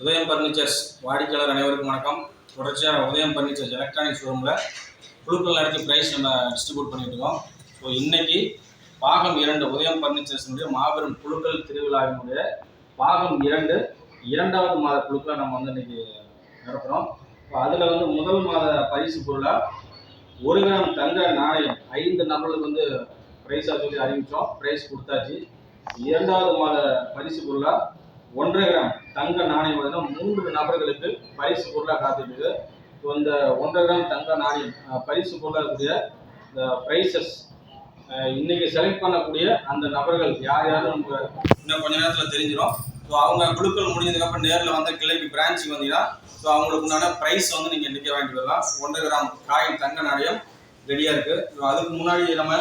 உதயம் பர்னிச்சர்ஸ் வாடிக்கையாளர் அனைவருக்கும் வணக்கம். தொடர்ச்சியாக உதயம் பர்னிச்சர்ஸ் எலக்ட்ரானிக் ஷோரூமில் குழுக்கள் நடத்தி ப்ரைஸ் நம்ம டிஸ்ட்ரிபியூட் பண்ணிட்டு இருக்கோம். ஸோ இன்னைக்கு பாகம் 2 உதயம் பர்னிச்சர்ஸினுடைய மாபெரும் குழுக்கள் திருவிழாவினுடைய பாகம் 2 இரண்டாவது மாத குழுக்களை நம்ம இன்னைக்கு நடத்துகிறோம். ஸோ அதில் முதல் மாத பரிசு பொருளாக 1 கிராம் தங்க நாணயம் 5 நபர்களுக்கு ப்ரைஸாக சொல்லி அறிவித்தோம். ப்ரைஸ் கொடுத்தாச்சு. இரண்டாவது மாத பரிசு பொருளாக 1.5 கிராம் தங்க நாணயம் 3 நபர்களுக்கு பரிசு பொருளாக காத்துட்டு இந்த 1.5 கிராம் தங்க நாணயம் பரிசு பொருளாக இருக்கக்கூடிய இந்த ப்ரைஸஸ் இன்னைக்கு செலக்ட் பண்ணக்கூடிய அந்த நபர்கள் யார் யாரும் நமக்கு இன்னும் கொஞ்ச நேரத்தில் தெரிஞ்சிடும். ஸோ அவங்க குழுக்கள் முடிஞ்சதுக்கப்புறம் நேரில் வந்த கிளைக்கு பிரான்ச்சுக்கு வந்தீங்கன்னா ஸோ அவங்களுக்கு உண்டான ப்ரைஸ் நீங்கள் இன்றைக்கி வாங்கிட்டு வரலாம். 1.5 கிராம் காயின் தங்க நாணயம் ரெடியாக இருக்குது. ஸோ அதுக்கு முன்னாடி நம்ம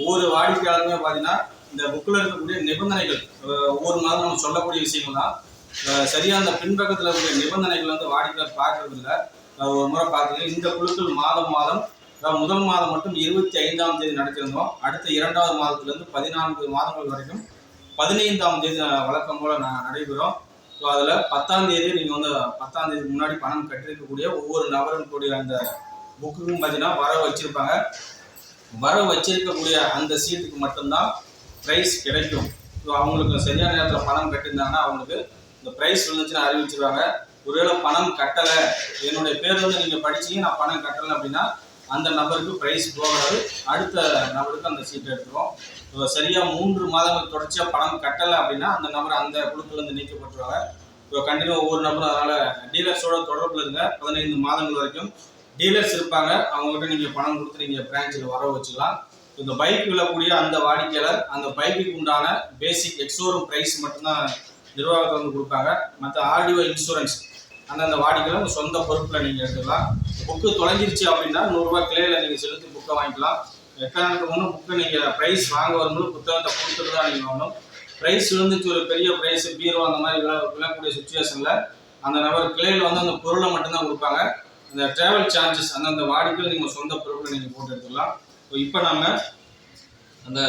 ஒவ்வொரு வாடிக்கையாளருமே பார்த்தீங்கன்னா இந்த புக்கில் இருக்கக்கூடிய நிபந்தனைகள் ஒவ்வொரு மாதம் நம்ம சொல்லக்கூடிய விஷயங்கள் தான். சரியாக அந்த பின்பக்கத்தில் இருக்கக்கூடிய நிபந்தனைகள் வாடிக்கையாளர் பார்க்கறது இல்லை. ஒரு முறை பார்த்துங்க. இந்த குழுக்கள் மாதம் முதல் மாதம் மட்டும் 25ஆம் தேதி நடத்திருந்தோம். அடுத்த 2வது மாதத்துலேருந்து 14 மாதங்கள் வரைக்கும் 15ஆம் தேதி வழக்கம் போல் நடைபெறும். ஸோ அதில் 10ஆம் தேதி நீங்கள் 10ஆம் தேதி முன்னாடி பணம் கட்டிருக்கக்கூடிய ஒவ்வொரு நபரும் கூடிய அந்த புக்குக்கும் பார்த்தீங்கன்னா வர வச்சிருக்கக்கூடிய அந்த சீட்டுக்கு மட்டும்தான் ப்ரைஸ் கிடைக்கும். ஸோ அவங்களுக்கு சரியான நேரத்தில் பணம் கட்டியிருந்தாங்கன்னா அவங்களுக்கு இந்த ப்ரைஸ் வந்துச்சுன்னா அறிவிச்சிருவாங்க. ஒருவேளை பணம் கட்டலை, என்னுடைய பேர் நீங்கள் படிச்சீங்க நான் பணம் கட்டலை அப்படின்னா அந்த நபருக்கு ப்ரைஸ் போகாது, அடுத்த நபருக்கு அந்த சீட்டை எடுத்துரும். ஸோ சரியாக 3 மாதங்கள் தொடர்ச்சியாக பணம் கட்டலை அப்படின்னா அந்த நபர் அந்த குழுக்கள் நீக்கப்பட்டுருவாங்க. ஸோ கண்டினியூ ஒவ்வொரு நபரும் அதனால் டீலர்ஸோட தொடர்பில் இருங்க. 15 மாதங்கள் வரைக்கும் டீலர்ஸ் இருப்பாங்க. அவங்ககிட்ட நீங்கள் பணம் கொடுத்து நீங்கள் பிரான்ச்சில் வர வச்சுக்கலாம். இந்த பைக் விழக்கூடிய அந்த வாடிக்கையாளர் அந்த பைக்குக்கு உண்டான பேசிக் எக்ஸோரூம் ப்ரைஸ் மட்டும்தான் நிர்வாகத்தை கொடுப்பாங்க. மற்ற ஆர்டிஓ இன்சூரன்ஸ் அந்த வாடிக்கையாளர் சொந்த பொறுப்பில் நீங்கள் எடுத்துக்கலாம். புக்கு தொலைஞ்சிருச்சு அப்படின்னா 100 ரூபாய் கிளையில் நீங்கள் செலுத்தி புக்கை வாங்கிக்கலாம். எக்காரணத்துக்கு ஒன்றும் புக்கை நீங்கள் ப்ரைஸ் வாங்க வரும்போது புத்தகத்தை கொடுத்துட்டு தான் நீங்கள் வாங்கணும். ப்ரைஸ் விழுந்துச்சு, ஒரு பெரிய ப்ரைஸ் பீரோ அந்த மாதிரி விழக்கூடிய சுச்சுவேஷனில் அந்த நபர் கிளையில் அந்த பொருளை மட்டும்தான் கொடுப்பாங்க. அந்த ட்ராவல் சார்ஜஸ் அந்த வாடிக்கையில் நீங்கள் சொந்த பொறுப்பில் நீங்கள் போட்டு எடுத்துக்கலாம். இப்போ நம்ம அந்த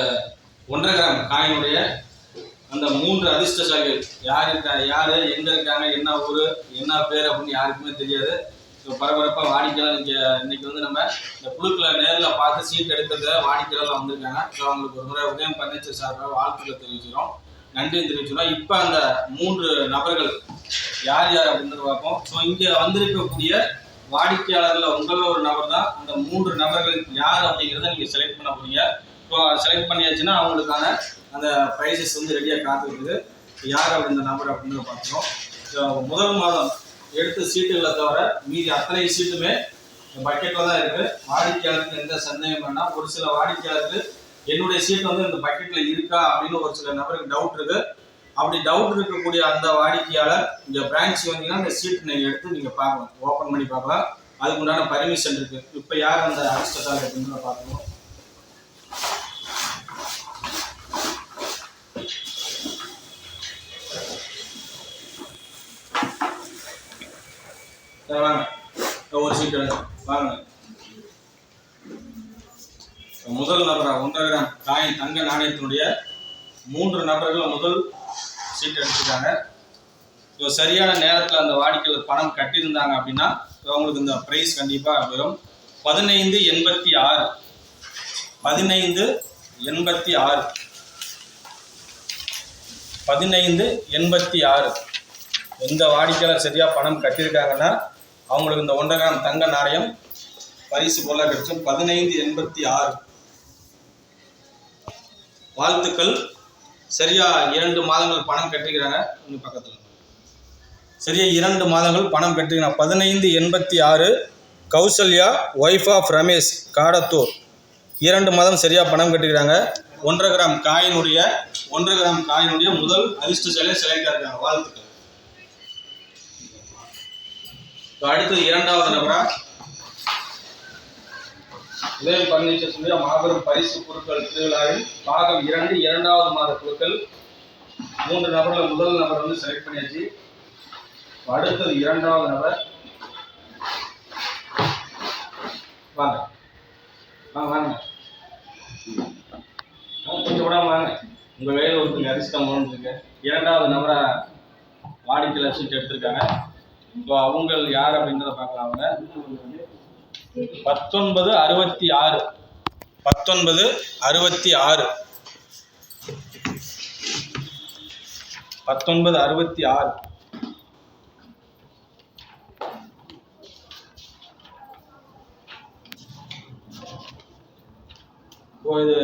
1.5 கிராம் காயினுடைய அந்த 3 அதிர்ஷ்டசாலிகள் யார் எங்கே இருக்காங்க, என்ன ஊர், என்ன பேர் அப்படின்னு யாருக்குமே தெரியாது. ஸோ பரபரப்பாக வாடிக்கையாளர் இன்னைக்கு நம்ம இந்த குழுக்களை நேரில் பார்த்து சீட் எடுக்கிறத வாடிக்கையாளர் வந்திருக்காங்க. ஸோ அவங்களுக்கு ஒரு முறை உதயம் பர்னிச்சர் சார்பாக வாழ்த்துக்களை தெரிவிச்சிடும், நன்றி தெரிவிச்சிடும். இப்போ அந்த 3 நபர்கள் யார் அப்படின்றது பார்ப்போம். ஸோ இங்கே வந்திருக்கக்கூடிய வாடிக்கையாளர்கள் உங்களில் ஒரு நபர் தான். அந்த 3 நபர்கள் யார் அப்படிங்கிறத நீங்கள் செலக்ட் பண்ண போறீங்க. இப்போ செலக்ட் பண்ணியாச்சுன்னா அவங்களுக்கான அந்த ப்ரைஸஸ் ரெடியாக காத்துக்கிட்டு யார் அப்படின்ற நபர் அப்படின்றத பார்த்துருவோம். ஸோ முதல் மாதம் எடுத்த சீட்டுகளை தவிர மீதி அத்தனை சீட்டுமே பக்கெட்டில் தான் இருக்குது. வாடிக்கையாளருக்கு எந்த சந்தேகம் வேணாம். ஒரு சில வாடிக்கையாளருக்கு என்னுடைய சீட்டு இந்த பக்கெட்டில் இருக்கா அப்படின்னு ஒரு சில நபருக்கு டவுட் இருக்குது. அப்படி டவுட் இருக்கக்கூடிய அந்த வாடிக்கையாளர் இந்த பிரான்ச் வந்தீங்கன்னா இந்த சீட் நீங்கள் எடுத்து நீங்கள் பார்க்கலாம், ஓப்பன் பண்ணி பார்க்கலாம். அதுக்கு உண்டான பர்மிஷன் இருக்குது. இப்போ யார் அந்த அதிர்ஷ்டசாலி அப்படின்றத பார்க்கணும். வாங்க, ஒரு சீட் வாங்க. முதல் நபராக 1.5 கிராம் காயின் தங்க நாணயத்தினுடைய 3 நபர்கள் முதல் சீட் எடுத்துருக்காங்க. ஸோ சரியான நேரத்தில் அந்த வாடிக்கையாளர் பணம் கட்டியிருந்தாங்க அப்படின்னா அவங்களுக்கு இந்த ப்ரைஸ் கண்டிப்பாக வரும். 1586 1586 எந்த வாடிக்கையாளர் சரியாக பணம் கட்டியிருக்காங்கன்னா அவங்களுக்கு இந்த 1.5 கிராம் தங்க நாணயம் பரிசு பொருளாக கிடைக்கும். 1586 வாழ்த்துக்கள். சரியா 2 மாதங்கள் பணம் கட்டிக்கிறாங்க. பக்கத்தில் சரியா 2 மாதங்கள் பணம் கட்டிக்கிறாங்க. 1586 கௌசல்யா, ஒய்ஃப் ஆஃப் ரமேஷ், காடத்தூர். 2 மாதம் சரியாக பணம் கட்டிக்கிறாங்க. 1.5 கிராம் காயினுடைய முதல் அதிர்ஷ்டசாலியாக செலக்ட் ஆகிருக்காங்க. வாழ்த்துக்கள். அடுத்து 2வது நபரா உதயம் பர்னிச்சர்ஸ் மாபெரும் பரிசு பொருட்கள் திருவிழாவில் பாகம் 2 2வது மாத குழுக்கள் 3 நபர்கள் முதல் நபர் செலக்ட் பண்ணியாச்சு. அடுத்தது 2வது நபர். வாங்க வாங்க கொஞ்சம் கூட வாங்க. உங்கள் வேலை ஒருத்தங்க அதிர்ஷ்டம் இருக்கு. 2வது நபரா வாடிக்கையாளர் சீட் எடுத்திருக்காங்க. ஸோ அவங்க யார் அப்படின்றத பார்க்கலாம். அவங்க 1966 1966 1966 இது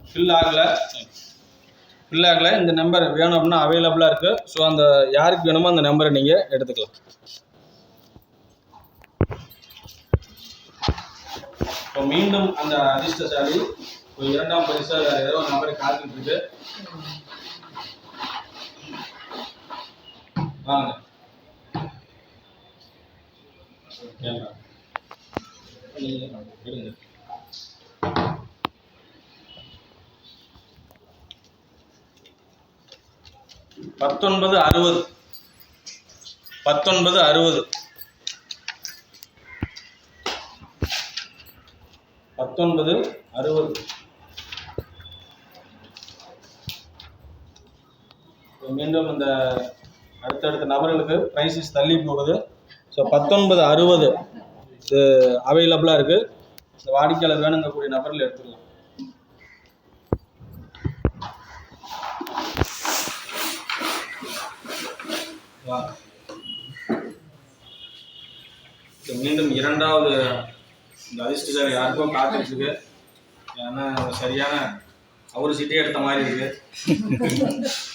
ஃபில் ஆகலை. இந்த நம்பர் வேணும் அப்படின்னா அவைலபிளாக இருக்குது. ஸோ அந்த யாருக்கு வேணுமோ அந்த நம்பரை நீங்கள் எடுத்துக்கலாம். இப்போ மீண்டும் அந்த அதிர்ஷ்டசாலி இரண்டாம் பரிசாக வேறு ஏதோ ஒரு நம்பரை காத்துக்கிட்டு இருக்கு. வாங்க. 1960 மீண்டும் இந்த அடுத்தடுத்த நபர்களுக்கு ப்ரைஸஸ் தள்ளி போகுது. ஸோ 1960 இது அவைலபிளாக இருக்குது. இந்த வாடிக்கையாளர் வேணுங்கக்கூடிய நபர்கள் எடுத்துக்கலாம். மீண்டும் இரண்டாவது இந்த அதிர்ஷ்டசாலி யாருக்கோ காத்துட்டு இருக்கு. ஏன்னா சரியான அவரு சீட்டே எடுத்த மாதிரி இருக்கு.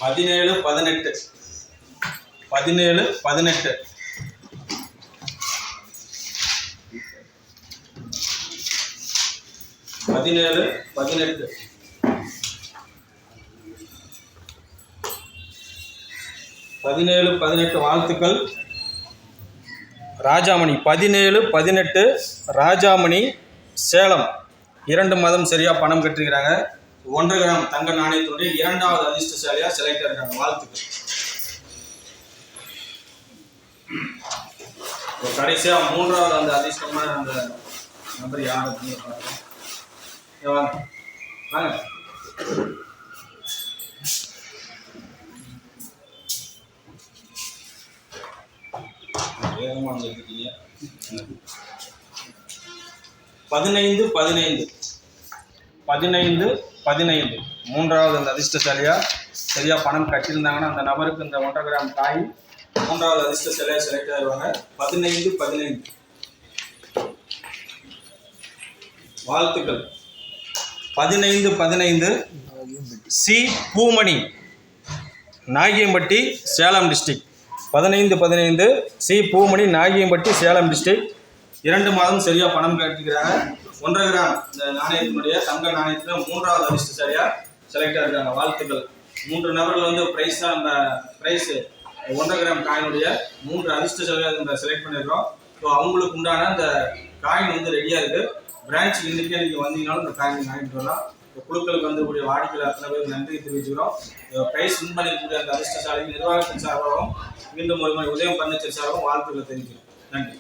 17 18 17 18 வாழ்த்துக்கள். ராஜாமணி 17 18 ராஜாமணி சேலம் 2 மாதம் சரியாக பணம் கட்டிருக்கிறாங்க. 1 கிராம் தங்க நாணயத்தினுடைய இரண்டாவது அதிர்ஷ்டசாலியாக செலக்ட் ஆகிருக்காங்க. வாழ்த்துக்கள். கடைசியாக மூன்றாவது அந்த அதிர்ஷ்டமான அந்த நம்பர் யார் அப்படின்னு பார்க்கலாம். வாங்க. வேகமாக வந்துருக்கீங்க. 15 15 மூன்றாவது அந்த அதிர்ஷ்டசாலியாக சரியாக பணம் கட்டியிருந்தாங்கன்னா அந்த நபருக்கு இந்த 1.5 கிராம் காய் மூன்றாவது அதிர்ஷ்டசாலியாக செலக்ட் ஆகிடுவாங்க. 15 15 வாழ்த்துக்கள். 15 15 C Poomani Nagiyampatti Salem district. 15 15 C Poomani Nagiyampatti Salem district 2 மாதம் சரியாக பணம் கட்டிக்கிறாங்க. 1.5 கிராம் இந்த நாணயத்தினுடைய தங்க நாணயத்தில் மூன்றாவது அதிர்ஷ்டசாலியாக செலக்ட் ஆகிருக்காங்க. வாழ்த்துக்கள். 3 நபர்கள் வந்து ப்ரைஸ் தான் நம்ம ப்ரைஸ் 1.5 கிராம் காயினுடைய 3 அதிர்ஷ்டசாலியாக நம்ம செலக்ட் பண்ணியிருக்கோம். ஸோ அவங்களுக்கு உண்டான அந்த காயின் வந்து ரெடியாக இருக்குது. பிரான்ச் இன்றைக்கே நீங்கள் வந்தீங்கன்னாலும் இந்த காயின் வாங்கிட்டு வரலாம். குழுக்களுக்கு வந்து வாடிக்கையாளர் அத்தனை பேருக்கு நன்றி தெரிவிச்சுக்கிறோம். ப்ரைஸ் வின் பண்ணிக்கூடிய அந்த அதிர்ஷ்டசாலி நிர்வாகத்தின் சார்பாகவும் மீண்டும் ஒரு முறை உதயம் பர்னிச்சர் சார்பாகவும் வாழ்த்துக்களை தெரிவிக்கிறோம். நன்றி.